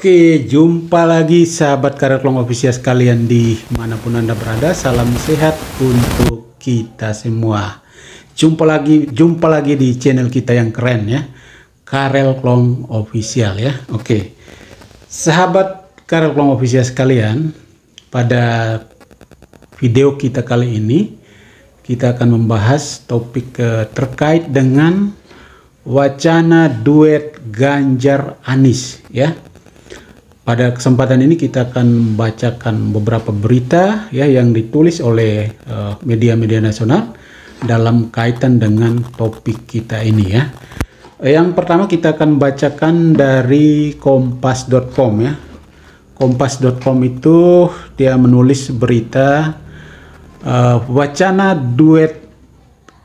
Oke, jumpa lagi sahabat Kareklong Official sekalian di manapun Anda berada. Salam sehat untuk kita semua. Jumpa lagi di channel kita yang keren ya, Kareklong Official ya. Oke, sahabat Kareklong Official sekalian, pada video kita kali ini kita akan membahas topik terkait dengan wacana duet Ganjar Anies ya. Pada kesempatan ini kita akan membacakan beberapa berita ya yang ditulis oleh media-media nasional dalam kaitan dengan topik kita ini ya. Yang pertama kita akan bacakan dari kompas.com ya. Kompas.com itu dia menulis berita wacana duet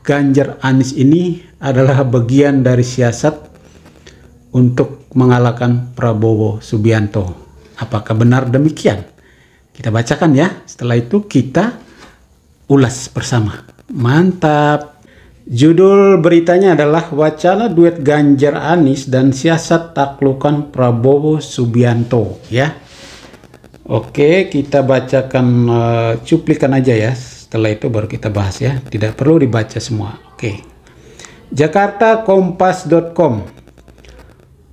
Ganjar Anies ini adalah bagian dari siasat untuk mengalahkan Prabowo Subianto. Apakah benar demikian? Kita bacakan ya. Setelah itu kita ulas bersama. Mantap. Judul beritanya adalah wacana duet Ganjar Anies dan siasat taklukan Prabowo Subianto ya. Oke, kita bacakan cuplikan aja ya. Setelah itu baru kita bahas ya. Tidak perlu dibaca semua. Oke. Jakarta Kompas.com.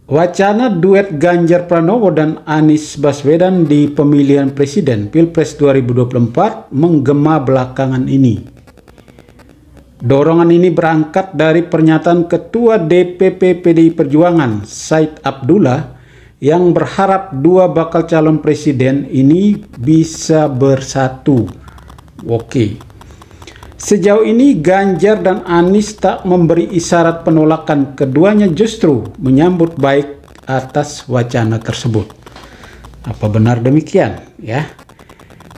Wacana duet Ganjar Pranowo dan Anies Baswedan di pemilihan presiden Pilpres 2024 menggema belakangan ini. Dorongan ini berangkat dari pernyataan Ketua DPP PDI Perjuangan Said Abdullah yang berharap dua bakal calon presiden ini bisa bersatu. Oke. Sejauh ini Ganjar dan Anies tak memberi isyarat penolakan, keduanya justru menyambut baik atas wacana tersebut. Apa benar demikian ya?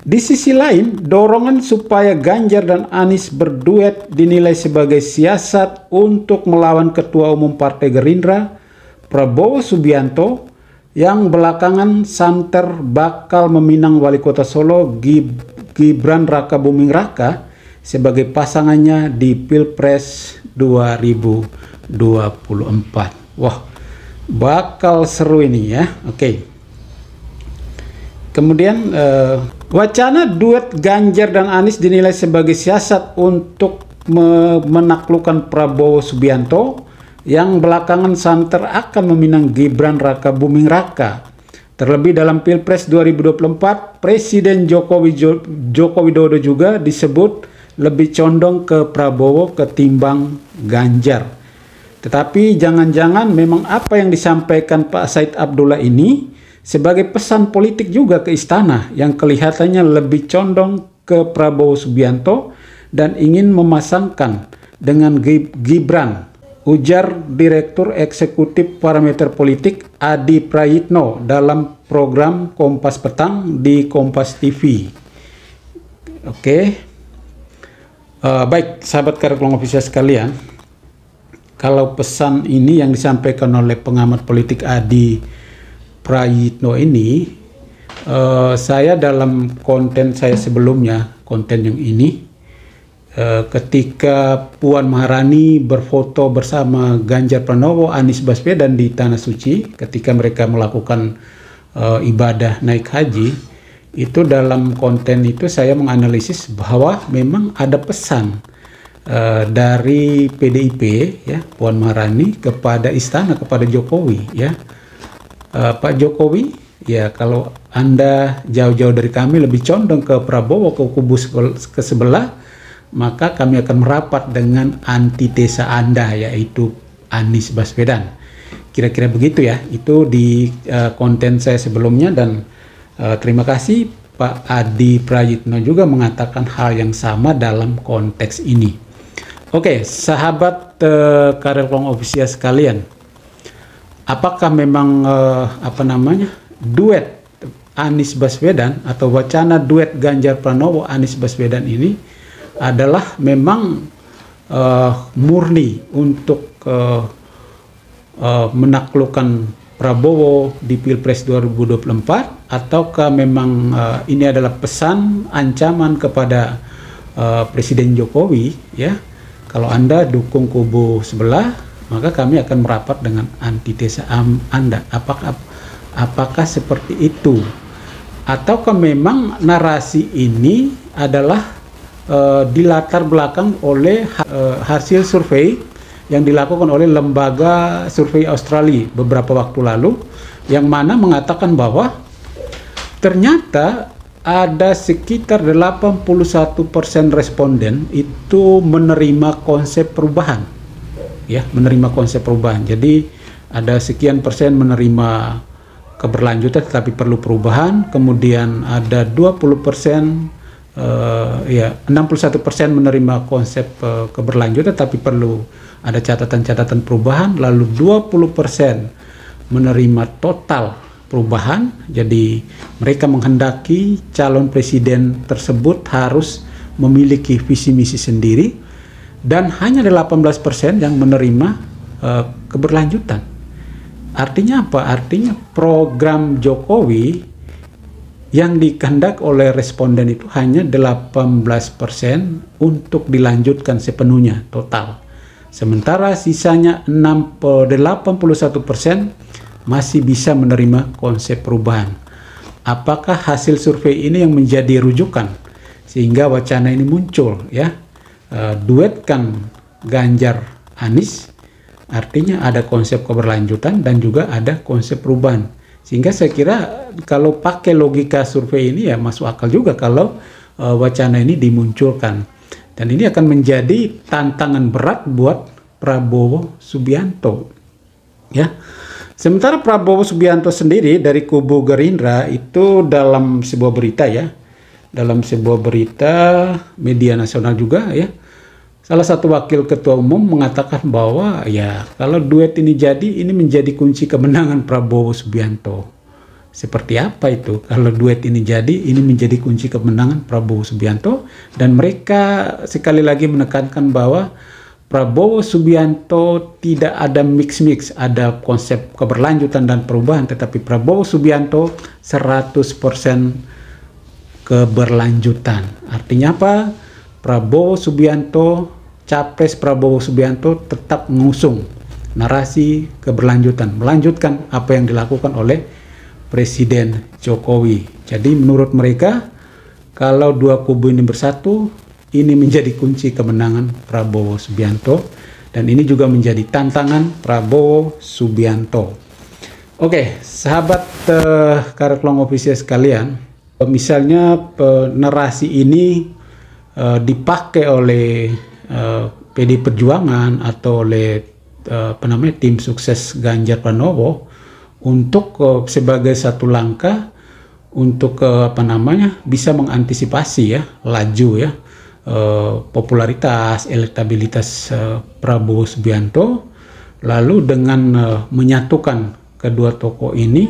Di sisi lain, dorongan supaya Ganjar dan Anies berduet dinilai sebagai siasat untuk melawan Ketua Umum Partai Gerindra Prabowo Subianto yang belakangan santer bakal meminang Wali Kota Solo Gibran Rakabuming Raka sebagai pasangannya di Pilpres 2024. Wah, bakal seru ini ya. Oke. Kemudian wacana duet Ganjar dan Anies dinilai sebagai siasat untuk menaklukkan Prabowo Subianto yang belakangan santer akan meminang Gibran Rakabuming Raka. Terlebih dalam Pilpres 2024, Presiden Joko Widodo juga disebut lebih condong ke Prabowo ketimbang Ganjar. Tetapi jangan-jangan memang apa yang disampaikan Pak Said Abdullah ini sebagai pesan politik juga ke istana yang kelihatannya lebih condong ke Prabowo Subianto dan ingin memasangkan dengan Gibran, ujar Direktur Eksekutif Parameter Politik Adi Prayitno dalam program Kompas Petang di Kompas TV. Oke. Baik, sahabat Kareklong Official sekalian, kalau pesan ini yang disampaikan oleh pengamat politik Adi Prayitno ini, saya dalam konten saya sebelumnya, konten yang ini, ketika Puan Maharani berfoto bersama Ganjar Pranowo, Anies Baswedan di Tanah Suci, ketika mereka melakukan ibadah naik haji, itu dalam konten itu saya menganalisis bahwa memang ada pesan dari PDIP ya, Puan Maharani kepada istana, kepada Jokowi ya. Pak Jokowi ya, kalau Anda jauh-jauh dari kami lebih condong ke Prabowo, ke kubu ke sebelah, maka kami akan merapat dengan antitesa Anda, yaitu Anies Baswedan. Kira-kira begitu ya, itu di konten saya sebelumnya. Dan terima kasih Pak Adi Prayitno juga mengatakan hal yang sama dalam konteks ini. Oke, sahabat Kareklong Official sekalian, apakah memang duet Anies Baswedan atau wacana duet Ganjar Pranowo Anies Baswedan ini adalah memang murni untuk menaklukkan Prabowo di Pilpres 2024, ataukah memang ini adalah pesan ancaman kepada Presiden Jokowi ya, kalau Anda dukung kubu sebelah maka kami akan merapat dengan antitesa Anda. Apakah Apakah seperti itu? Ataukah memang narasi ini adalah dilatar belakang oleh hasil survei yang dilakukan oleh lembaga survei Australia beberapa waktu lalu, yang mana mengatakan bahwa ternyata ada sekitar 81% responden itu menerima konsep perubahan, ya, menerima konsep perubahan. Jadi ada sekian persen menerima keberlanjutan tetapi perlu perubahan, kemudian ada 20%, ya 61% menerima konsep keberlanjutan tapi perlu ada catatan-catatan perubahan, lalu 20% menerima total perubahan. Jadi mereka menghendaki calon presiden tersebut harus memiliki visi misi sendiri, dan hanya 18% yang menerima keberlanjutan. Artinya apa? Artinya program Jokowi yang dikehendak oleh responden itu hanya 18% untuk dilanjutkan sepenuhnya total. Sementara sisanya 81% masih bisa menerima konsep perubahan. Apakah hasil survei ini yang menjadi rujukan sehingga wacana ini muncul, ya? Duetkan Ganjar Anies, artinya ada konsep keberlanjutan dan juga ada konsep perubahan. Sehingga saya kira kalau pakai logika survei ini ya masuk akal juga kalau wacana ini dimunculkan. Dan ini akan menjadi tantangan berat buat Prabowo Subianto, ya. Sementara Prabowo Subianto sendiri dari kubu Gerindra itu dalam sebuah berita, ya, dalam sebuah berita media nasional juga, ya, salah satu wakil ketua umum mengatakan bahwa ya kalau duet ini jadi, ini menjadi kunci kemenangan Prabowo Subianto. Seperti apa itu? Kalau duet ini jadi, ini menjadi kunci kemenangan Prabowo Subianto. Dan mereka sekali lagi menekankan bahwa Prabowo Subianto tidak ada mix-mix, ada konsep keberlanjutan dan perubahan, tetapi Prabowo Subianto 100% keberlanjutan. Artinya apa? Prabowo Subianto, Capres Prabowo Subianto tetap mengusung narasi keberlanjutan, melanjutkan apa yang dilakukan oleh Presiden Jokowi. Jadi menurut mereka, kalau dua kubu ini bersatu, ini menjadi kunci kemenangan Prabowo Subianto, dan ini juga menjadi tantangan Prabowo Subianto. Oke, sahabat Kareklong Official sekalian, misalnya narasi ini dipakai oleh PD Perjuangan atau oleh tim sukses Ganjar Pranowo untuk sebagai satu langkah untuk bisa mengantisipasi, ya, laju, ya, popularitas, elektabilitas Prabowo Subianto. Lalu dengan menyatukan kedua tokoh ini,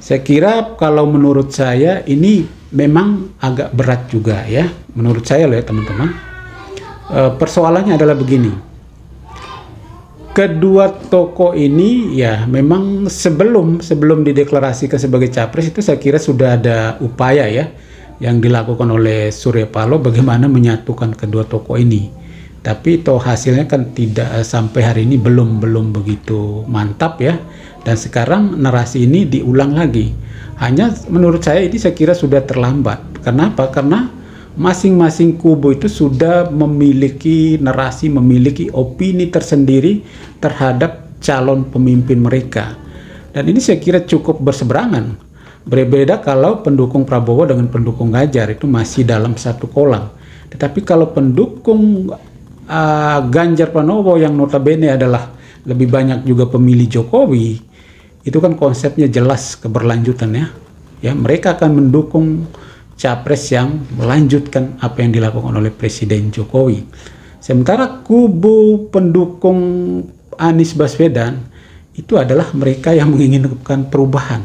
saya kira kalau menurut saya ini memang agak berat juga, ya, menurut saya loh, ya teman-teman. Persoalannya adalah begini. Kedua tokoh ini ya memang sebelum dideklarasikan sebagai capres itu saya kira sudah ada upaya, ya, yang dilakukan oleh Surya Paloh bagaimana menyatukan kedua tokoh ini. Tapi toh hasilnya kan tidak sampai hari ini belum begitu mantap, ya. Dan sekarang narasi ini diulang lagi. Hanya menurut saya ini saya kira sudah terlambat. Kenapa? Karena masing-masing kubu itu sudah memiliki narasi, memiliki opini tersendiri terhadap calon pemimpin mereka. Dan ini saya kira cukup berseberangan. Berbeda kalau pendukung Prabowo dengan pendukung Ganjar itu masih dalam satu kolam. Tetapi kalau pendukung Ganjar Pranowo yang notabene adalah lebih banyak juga pemilih Jokowi, itu kan konsepnya jelas keberlanjutan, ya. Ya, mereka akan mendukung capres yang melanjutkan apa yang dilakukan oleh Presiden Jokowi. Sementara kubu pendukung Anies Baswedan itu adalah mereka yang menginginkan perubahan.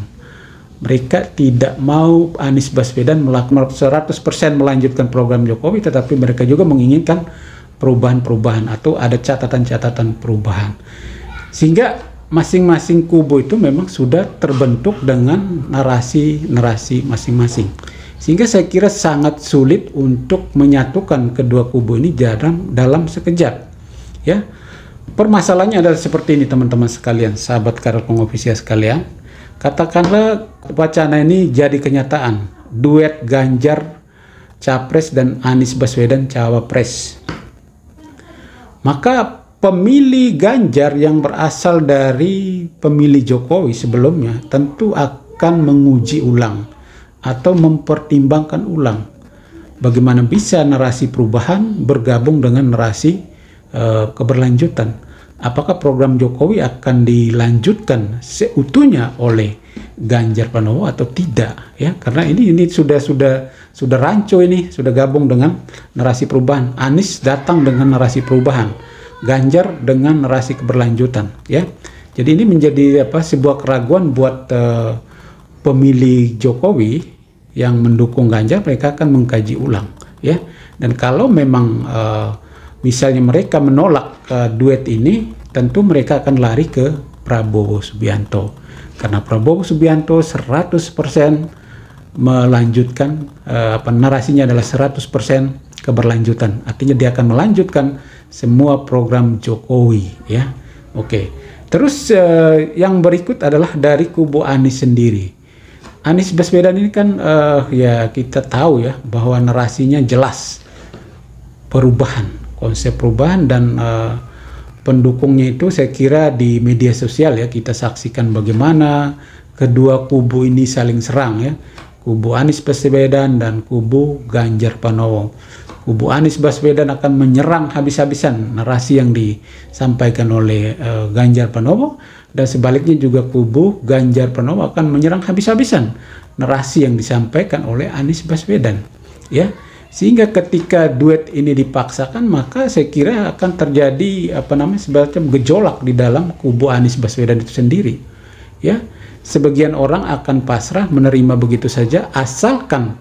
Mereka tidak mau Anies Baswedan melakukan 100% melanjutkan program Jokowi, tetapi mereka juga menginginkan perubahan-perubahan atau ada catatan-catatan perubahan. Sehingga masing-masing kubu itu memang sudah terbentuk dengan narasi masing-masing. Sehingga saya kira sangat sulit untuk menyatukan kedua kubu ini dalam sekejap, ya. Permasalahannya adalah seperti ini, teman-teman sekalian, sahabat Kareklong Official sekalian. Katakanlah wacana ini jadi kenyataan, duet Ganjar Capres dan Anies Baswedan Cawapres. Maka pemilih Ganjar yang berasal dari pemilih Jokowi sebelumnya tentu akan menguji ulang atau mempertimbangkan ulang bagaimana bisa narasi perubahan bergabung dengan narasi keberlanjutan. Apakah program Jokowi akan dilanjutkan seutuhnya oleh Ganjar Pranowo atau tidak, ya? Karena ini sudah rancu, ini sudah gabung dengan narasi perubahan. Anies datang dengan narasi perubahan, Ganjar dengan narasi keberlanjutan, ya. Jadi ini menjadi sebuah keraguan buat pemilih Jokowi yang mendukung Ganjar. Mereka akan mengkaji ulang, ya. Dan kalau memang misalnya mereka menolak duet ini, tentu mereka akan lari ke Prabowo Subianto. Karena Prabowo Subianto 100% melanjutkan, narasinya adalah 100% keberlanjutan. Artinya dia akan melanjutkan semua program Jokowi, ya. Oke. Terus yang berikut adalah dari kubu Anies sendiri. Anies Baswedan ini kan ya kita tahu ya bahwa narasinya jelas perubahan, konsep perubahan, dan pendukungnya itu saya kira di media sosial ya kita saksikan bagaimana kedua kubu ini saling serang ya, kubu Anies Baswedan dan kubu Ganjar Pranowo. Kubu Anies Baswedan akan menyerang habis-habisan narasi yang disampaikan oleh Ganjar Pranowo, dan sebaliknya juga kubu Ganjar Pranowo akan menyerang habis-habisan narasi yang disampaikan oleh Anies Baswedan, ya. Sehingga ketika duet ini dipaksakan, maka saya kira akan terjadi semacam gejolak di dalam kubu Anies Baswedan itu sendiri, ya. Sebagian orang akan pasrah menerima begitu saja asalkan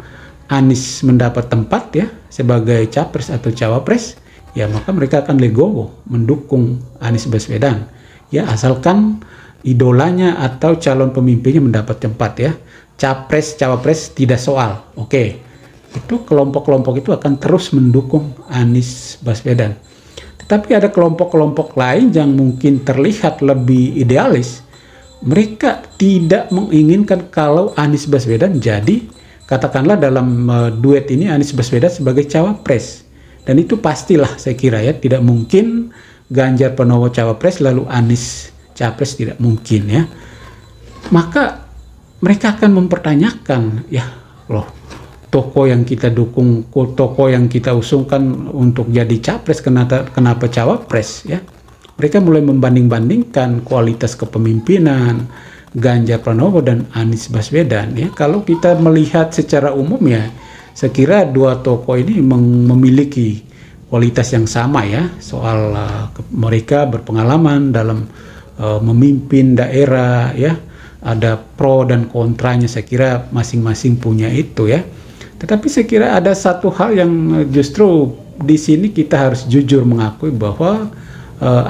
Anies mendapat tempat ya sebagai capres atau cawapres, ya maka mereka akan legowo mendukung Anies Baswedan, ya asalkan idolanya atau calon pemimpinnya mendapat tempat ya. Capres cawapres tidak soal, oke. Itu kelompok-kelompok itu akan terus mendukung Anies Baswedan. Tetapi ada kelompok-kelompok lain yang mungkin terlihat lebih idealis. Mereka tidak menginginkan kalau Anies Baswedan jadi, katakanlah dalam duet ini Anies Baswedan sebagai cawapres. Dan itu pastilah saya kira ya, tidak mungkin Ganjar Pranowo cawapres lalu Anies capres, tidak mungkin ya. Maka mereka akan mempertanyakan, ya loh, tokoh yang kita dukung, tokoh yang kita usungkan untuk jadi capres, kenapa cawapres ya? Mereka mulai membanding-bandingkan kualitas kepemimpinan Ganjar Pranowo dan Anies Baswedan ya. Kalau kita melihat secara umum ya, saya kira dua tokoh ini memiliki kualitas yang sama ya, soal mereka berpengalaman dalam memimpin daerah ya. Ada pro dan kontranya, saya kira masing-masing punya itu ya. Tetapi saya kira ada satu hal yang justru di sini kita harus jujur mengakui bahwa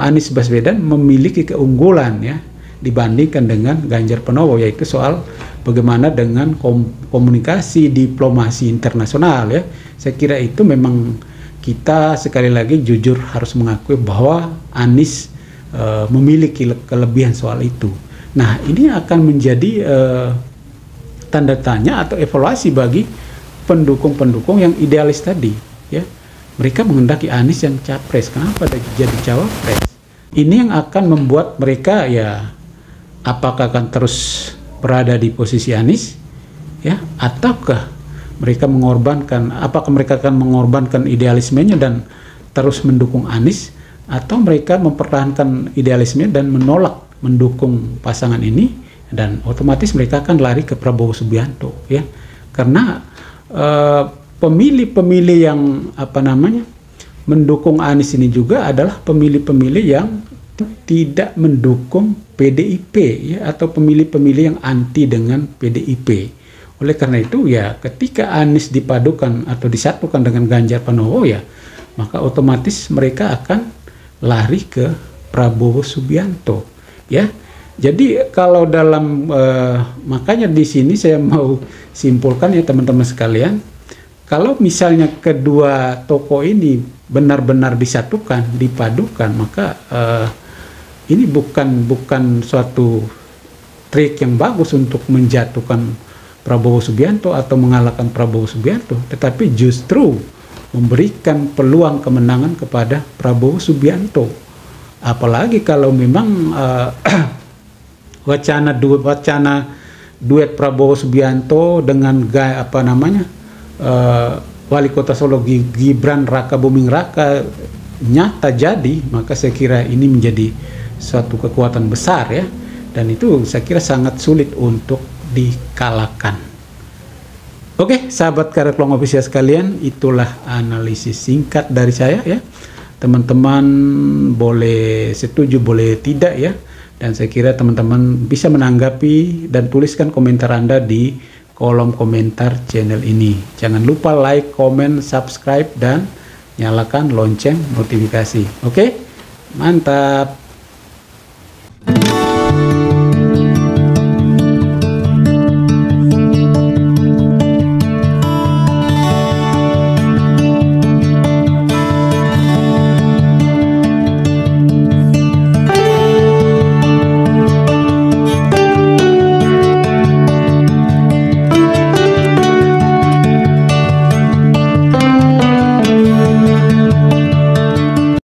Anies Baswedan memiliki keunggulan ya dibandingkan dengan Ganjar Pranowo, yaitu soal bagaimana dengan komunikasi diplomasi internasional ya. Saya kira itu memang kita sekali lagi jujur harus mengakui bahwa Anies memiliki kelebihan soal itu. Nah, ini akan menjadi tanda tanya atau evaluasi bagi pendukung-pendukung yang idealis tadi ya. Mereka menghendaki Anies yang capres, kenapa jadi cawapres? Ini yang akan membuat mereka ya, apakah akan terus berada di posisi Anies ya, ataukah mereka akan mengorbankan idealismenya dan terus mendukung Anies, atau mereka mempertahankan idealisme dan menolak mendukung pasangan ini, dan otomatis mereka akan lari ke Prabowo Subianto ya. Karena pemilih-pemilih yang mendukung Anies ini juga adalah pemilih-pemilih yang tidak mendukung PDIP ya, atau pemilih-pemilih yang anti dengan PDIP. Oleh karena itu ya, ketika Anies dipadukan atau disatukan dengan Ganjar Pranowo ya, maka otomatis mereka akan lari ke Prabowo Subianto ya. Jadi kalau dalam makanya di sini saya mau simpulkan ya teman-teman sekalian, kalau misalnya kedua tokoh ini benar-benar disatukan, dipadukan, maka ini bukan suatu trik yang bagus untuk menjatuhkan Prabowo Subianto atau mengalahkan Prabowo Subianto, tetapi justru memberikan peluang kemenangan kepada Prabowo Subianto. Apalagi kalau memang wacana duet Prabowo Subianto dengan Wali Kota Solo Gibran Raka Buming Raka nyata jadi, maka saya kira ini menjadi suatu kekuatan besar ya, dan itu saya kira sangat sulit untuk dikalahkan. Oke, sahabat Karet Long Official sekalian, itulah analisis singkat dari saya ya. Teman-teman boleh setuju, boleh tidak ya. Dan saya kira teman-teman bisa menanggapi dan tuliskan komentar Anda di kolom komentar channel ini. Jangan lupa like, komen, subscribe, dan nyalakan lonceng notifikasi. Oke, mantap.